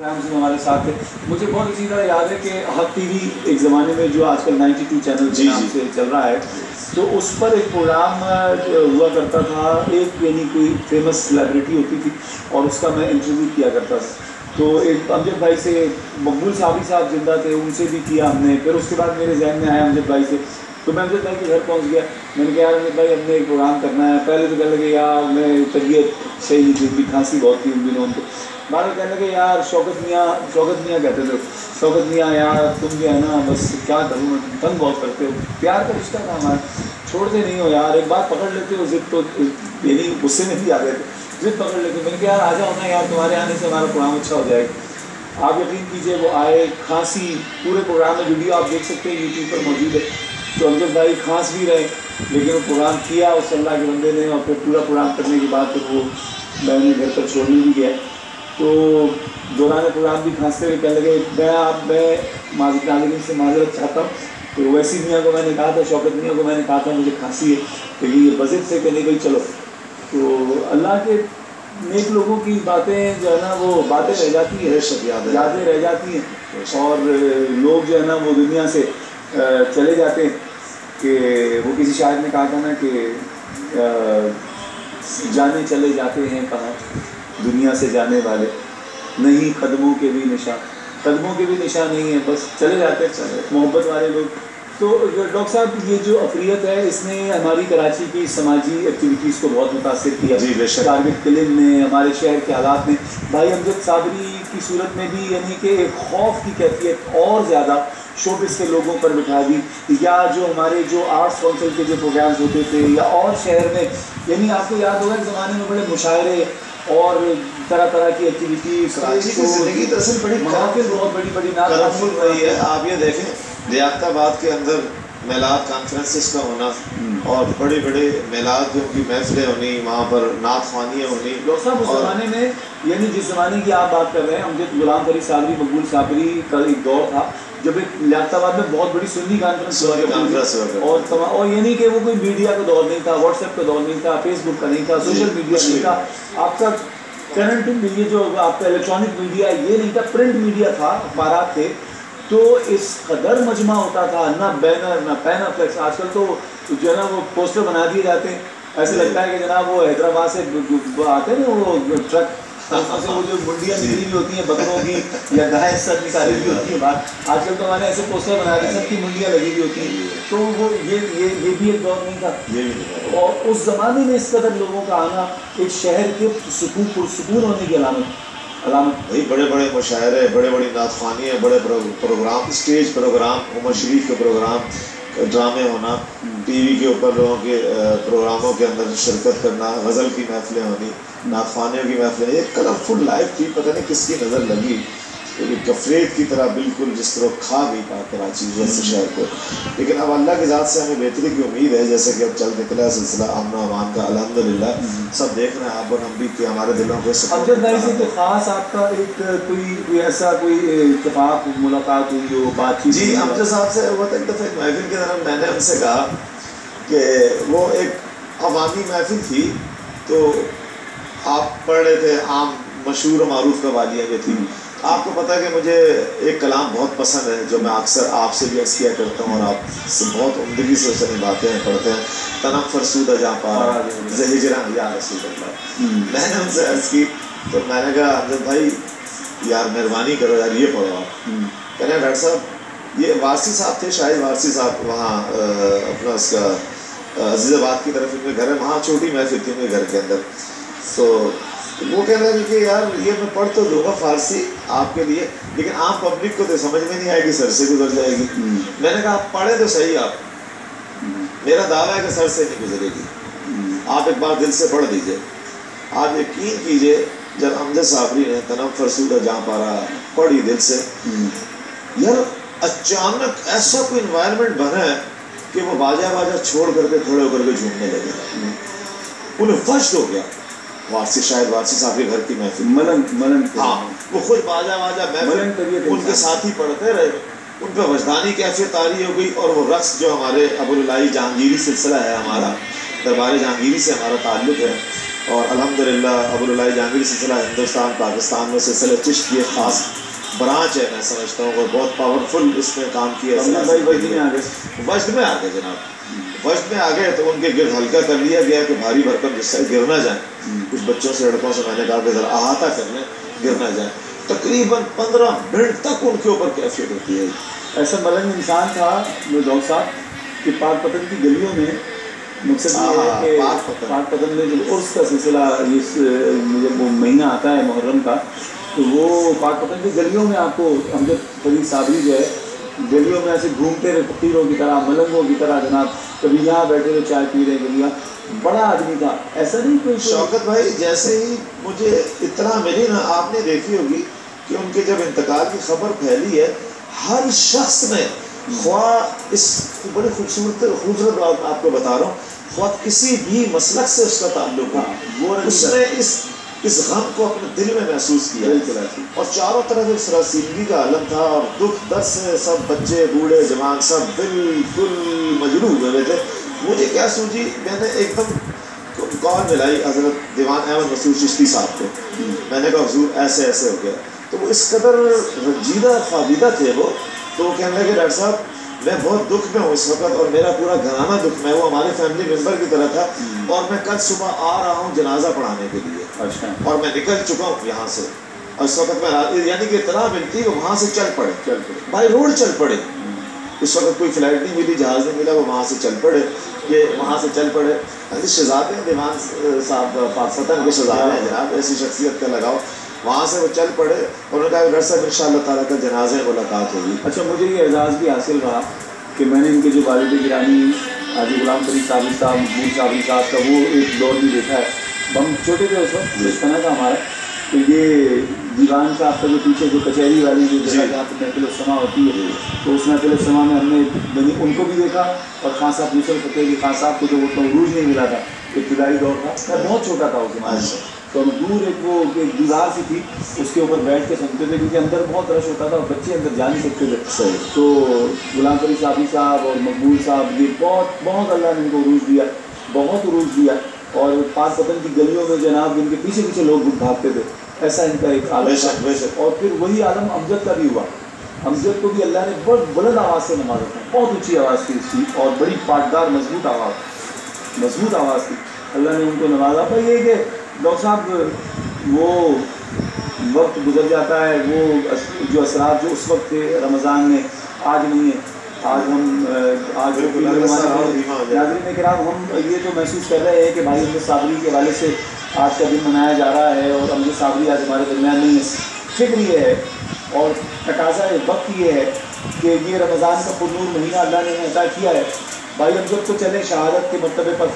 Programmes میں ہمارے ساتھ تھے. مجھے بہت اسی طرح یاد ہے کہ حق ٹی وی ایک زمانے میں جو آج کل 92 چینل کے نام سے چل رہا ہے، تو اس پر ایک پروگرام ہوا کرتا تھا. ایک یعنی کوئی فیمس سیلیبریٹی ہوتی تھی اور اس کا میں انٹرویو کیا کرتا تھا. تو ایک امجد بھائی سے، مقبول صاحب زندہ تھے، ان سے بھی کیا ہم نے. پھر اس کے بعد میرے ذہن میں آیا امجد بھائی سے، تو میں امجد بھائی کے گھر پہنچ گیا. میں نے کہا یار امجد بھائی ہم نے ایک پروگرام کرنا ہے. پہلے تو کہنے لگے یار میں طبیعت صحیح نہیں تھی، کھانسی بہت تھی ان دنوں ان کو. بعد میں کہنے لگے یار شوکت میاں کہتے تھے، شوکت میاں یار تم جو ہے نا بس کیا کروں میں، تنگ بہت کرتے ہو. پیار کا رشتہ تھا ہمارا، چھوڑتے نہیں ہو یار، ایک بات پکڑ لیتے ہو ضد، تو یعنی غصے میں بھی آ گئے تھے، ضد پکڑ لیتے. میں نے کہا یار آ جاؤ نا یار، تمہارے آنے سے ہمارا پروگرام اچھا ہو جائے گا. آپ یقین کیجئے وہ آئے، کھانسی پورے پروگرام میں، ویڈیو آپ دیکھ سکتے ہیں یوٹیوب پر موجود ہے. تو امجد بھائی کھانس بھی رہے لیکن وہ پروگرام کیا اس اللہ کے بندے نے. اور پھر پورا پروگرام کرنے کے بعد پھر وہ میں نے گھر پر چھوڑنے بھی گیا. تو دوران پروگرام بھی کھانستے ہوئے کہنے لگے میں ناظرین سے معذرت چاہتا ہوں. تو ویسی میاں کو میں نے کہا تھا، شوکت میاں کو میں نے کہا تھا مجھے کھانسی ہے، لیکن یہ بزد سے کہ نہیں بھائی چلو. تو اللہ کے نیک لوگوں کی باتیں جو ہے نا وہ باتیں رہ جاتی ہیں، یادیں رہ جاتی ہیں. اور لوگ جو ہے نا وہ دنیا سے چلے جاتے ہیں. کہ وہ کسی شاعر نے کہا تھا نا کہ جانے چلے جاتے ہیں کہاں دنیا سے جانے والے، نہیں قدموں کے بھی نشان نہیں ہیں، بس چلے جاتے محبت والے لوگ. تو ڈاکٹر صاحب یہ جو افریت ہے اس نے ہماری کراچی کی سماجی ایکٹیویٹیز کو بہت متاثر کیا. ٹارگٹ کلنگ نے، ہمارے شہر کے حالات نے. بھائی امجد صابری کی صورت میں بھی یعنی کہ ایک خوف کی کیفیت اور زیادہ شوبز کے لوگوں پر بٹھا دی. یا جو ہمارے جو آرٹس کونسل کے جو پروگرامز ہوتے تھے یا اور شہر میں، یعنی آپ کو یاد ہوگا اس زمانے میں بڑے مشاعرے اور طرح کی ایکٹیویٹیز، کراچی کی زندگی دراصل بڑی بہت بڑی کلرفل رہی ہے. آپ یہ دیکھیں لیاقت آباد کے اندر میلاد کانفرنسز کا ہونا اور بڑے میلاد کی محفلیں ہونی، وہاں پر نعت خوانیاں ہونی. ڈاکٹر صاحب اس زمانے میں، یعنی جس زمانے کی آپ بات کر رہے ہیں، امجد غلام فرید صابری، مقبول صابری کا ایک دور تھا جب ایک لیاقت آباد میں بہت بڑی سنی کانفرنس اور یعنی کہ وہ کوئی میڈیا کا دور نہیں تھا، واٹس ایپ کا دور نہیں تھا، فیس بک کا نہیں تھا، سوشل میڈیا نہیں تھا. آپ کا کرنٹ یہ جو آپ کا الیکٹرانک میڈیا یہ نہیں تھا، پرنٹ میڈیا تھا، اخبارات تھے. تو اس قدر مجمع ہوتا تھا، نہ بینر نہ پین فلیکس. آج کل تو جو ہے نا وہ پوسٹر بنا دیے جاتے ہیں، ایسے لگتا ہے کہ جناب وہ حیدرآباد سے آتے ہیں نا وہ ٹرک، اس سے وہ جو منڈیاں نکلی ہوئی ہوتی ہیں بکروں کی یا گائے سب نکالی ہوئی ہوتی ہے باہر. آج کل تو ہمارے ایسے پوسٹر بنا رہے ہیں سب کی منڈیاں لگی ہوئی ہوتی ہیں. تو وہ یہ بھی ایک دور نہیں تھا. اور اس زمانے میں اس قدر لوگوں کا آنا ایک شہر کے پرسکون ہونے کی علامت. بھائی بڑے مشاعرے، بڑی نعت خوانیاں، بڑے پروگرام، اسٹیج پروگرام، عمر شریف کے پروگرام، ڈرامے ہونا، ٹی وی کے اوپر لوگوں کے پروگراموں کے اندر شرکت کرنا، غزل کی محفلیں ہونی، نعت خوانیوں کی محفلیں. ایک کلرفل لائف تھی، پتہ نہیں کس کی نظر لگی کفریت کی طرح بالکل جس طرح کھا گئی کراچی جیسے شہر کو. لیکن اب اللہ کی ذات سے ہمیں بہتری کی امید ہے، جیسے کہ اب چل نکلا ہے سلسلہ امن و امان کا الحمدللہ. سب دیکھ رہے ہیں آپ اور ہم بھی کہ ہمارے دلوں کو امجد بھائی سے تو خاص آپ کا ایک کوئی ایسا کوئی اتفاق ملاقات ہوئی ہو، بات چیت؟ جی امجد صاحب سے ہوا تھا ایک دفعہ محفل کے دوران. میں نے ان سے کہا کہ وہ ایک عوامی محفل تھی، تو آپ پڑھ رہے تھے عام مشہور و معروف قوالیاں جو تھی. آپ کو پتہ ہے کہ مجھے ایک کلام بہت پسند ہے جو میں اکثر آپ سے بھی عرض کیا کرتا ہوں اور آپ سے بہت عمدگی سے اسے نبھاتے ہیں، پڑھتے ہیں. تنم فرسودہ جہاں پارا ز ہجراں یا رسول اللہ. میں نے ان سے عرض کی تو میں نے کہا امجد بھائی یار مہربانی کرو یار یہ پڑھو آپ. کہنے ڈاکٹر صاحب یہ وارسی صاحب تھے، شاہد وارسی صاحب، وہاں اپنا اس کا عزیز آباد کی طرف ان کے گھر ہے، وہاں چھوٹی محفل تھی ان کے گھر کے اندر. تو وہ کہہ رہے کہ یار یہ میں پڑھ تو دوں گا فارسی آپ کے لیے، لیکن عام پبلک کو تو سمجھ میں نہیں آئے گی، سر سے گزر جائے گی. میں نے کہا آپ پڑھے تو صحیح، آپ میرا دعویٰ ہے کہ سر سے نہیں گزرے گی. آپ ایک بار دل سے پڑھ دیجئے. آپ یقین کیجئے جب امجد صابری نے تنم فرسودہ جہاں پارا پڑھی دل سے، یار اچانک ایسا کوئی انوائرمنٹ بنا ہے کہ وہ باجا چھوڑ کر کے کھڑے ہو کر کے جھومنے لگے. انہیں وجد ہو گیا. وارسی شاہد وارسی صاحب کے گھر کی محفل، ملن ہاں وہ خود باجا محفل ان کے ساتھی پڑھتے رہے. ان پہ وجدانی کیفیت طاری ہو گئی. اور وہ رقص جو ہمارے ابوالعلائی جہانگیری سلسلہ ہے، ہمارا دربار جہانگیری سے ہمارا تعلق ہے، اور الحمدللہ ابوالعلائی جہانگیری سلسلہ ہندوستان پاکستان میں سلسلہ چشت کی ایک خاص برانچ ہے، میں سمجھتا ہوں، اور بہت پاورفل اس میں کام کیا ہے۔ وجد میں آ گئے، وجد میں آ گئے جناب، وجد میں آ گئے تو ان کے گرد ہلکا کر لیا گیا کہ بھاری بھرکم جس سے گر نہ جائیں۔ کچھ بچوں سے لڑکوں سے میں نے کہا کہ ذرا احاطہ کر لیں، گر نہ جائیں۔ تقریباً 15 منٹ تک ان کے اوپر کیفیت ہوتی ہے۔ ایسا ملنگ انسان تھا ڈاکٹر صاحب کہ پاک پتن کی گلیوں میں، مقصد یہ ہے کہ پاک پتن میں جب عرس کا سلسلہ جب وہ مہینہ آتا ہے محرم کا، تو وہ پاک پتن کی گلیوں میں آپ کو امجد فرید صابری جو ہے گلیوں میں ایسے گھومتے رہے فقیروں کی طرح، ملنگوں کی طرح جناب، کبھی یہاں بیٹھے ہوئے چائے پی رہے گلیاں، بڑا آدمی تھا۔ ایسا نہیں کوئی شوکت بھائی جیسے ہی مجھے اطلاع ملی نا، آپ نے دیکھی ہوگی کہ ان کے جب انتقال کی خبر پھیلی ہے، ہر شخص نے، خواہ اس بڑی خوبصورت بات آپ کو بتا رہا ہوں، خواہ کسی بھی مسلک سے اس کا تعلق ہو، اس نے اس غم کو اپنے دل میں محسوس کیا، اور چاروں طرف ایک سراسیمگی کا عالم تھا، اور دکھ درد سے سب بچے بوڑھے جوان سب بالکل مجروح ہوئے تھے۔ مجھے کیا سوچی، میں نے ایک دم کال ملائی حضرت دیوان احمد مسعود چشتی صاحب کو، میں نے کہا حضور ایسے ایسے ہو گیا، تو وہ اس قدر رنجیدہ خوابیدہ تھے وہ، تو وہ کہنے لگے ڈاکٹر صاحب میں بہت دکھ میں ہوں اس وقت، اور میرا پورا گھرانہ دکھ میں، وہ ہمارے فیملی ممبر کی طرح تھا، اور میں کل صبح آ رہا ہوں جنازہ پڑھانے کے لیے، اور میں نکل چکا ہوں یہاں سے، اور اس وقت میں یعنی کہ اطلاع ملتی کہ وہاں سے چل پڑے بائی روڈ چل پڑے، اس وقت کوئی فلائٹ نہیں ملی، جہاز نہیں ملا، وہ وہاں سے چل پڑے، یہ وہاں سے چل پڑے۔ شہزادے ہیں دیوان صاحب پاک فتن کے شہزادے ہیں جناب، ایسی شخصیت کا لگاؤ، وہاں سے وہ چل پڑے، اور انہوں نے کہا ڈاکٹر صاحب انشاءاللہ تعالیٰ کا جنازے ملاقات ہوگی۔ اچھا، مجھے یہ اعزاز بھی حاصل رہا کہ میں نے ان کے جو والد گرامی حاجی غلام فرید صابری صاحب، مقبول صابری صاحب کا وہ ایک دور بھی دیکھا ہے۔ ہم چھوٹے تھے اس وقت، بچپنا تھا ہمارا، کہ یہ دیوان صاحب کا جو پیچھے جو کچہری والی جو جگہ جہاں پہ محفل السماع ہوتی ہے، تو اس محفل السماع میں ہم نے ان کو بھی دیکھا، اور خان صاحب نصرت فتح علی خان صاحب کو جو وہ عروج نہیں ملا تھا، ابتدائی دور تھا، میں بہت چھوٹا تھا اس زمانے میں، تو ہم دور ایک وہ ایک دیوار سی تھی، اس کے اوپر بیٹھ کے سنتے تھے، کیونکہ اندر بہت رش ہوتا تھا اور بچے اندر جا نہیں سکتے تھے۔ تو غلام فرید صابری صاحب اور مقبول صاحب، یہ بہت اللہ نے ان کو عروج دیا، بہت عروج دیا، اور پاک پتن کی گلیوں میں جناب ان کے پیچھے پیچھے لوگ بھاگتے تھے، ایسا ان کا ایک عالم تھا۔ اور پھر وہی عالم امجد کا بھی ہوا، امجد کو بھی اللہ نے بہت بلند آواز سے نوازا تھا، بہت اونچی آواز تھی اس کی، اور بڑی پاٹدار مضبوط آواز تھی، اللہ نے ان کو نوازا۔ پر یہ کہ ڈاکٹر صاحب وہ وقت گزر جاتا ہے، وہ جو اثرات جو اس وقت تھے رمضان میں آج نہیں ہے، آج ہم ناظرین کرام ہم یہ تو محسوس کر رہے ہیں کہ بھائی امجد صابری کے حوالے سے آج کا دن منایا جا رہا ہے، اور امجد صابری آج ہمارے درمیان نہیں ہے۔ فکر یہ ہے اور تقاضا وقت یہ ہے کہ یہ رمضان کا پرنور مہینہ اللہ نے عطا کیا ہے، بھائی امجد کو چلیں شہادت کے مرتبے پر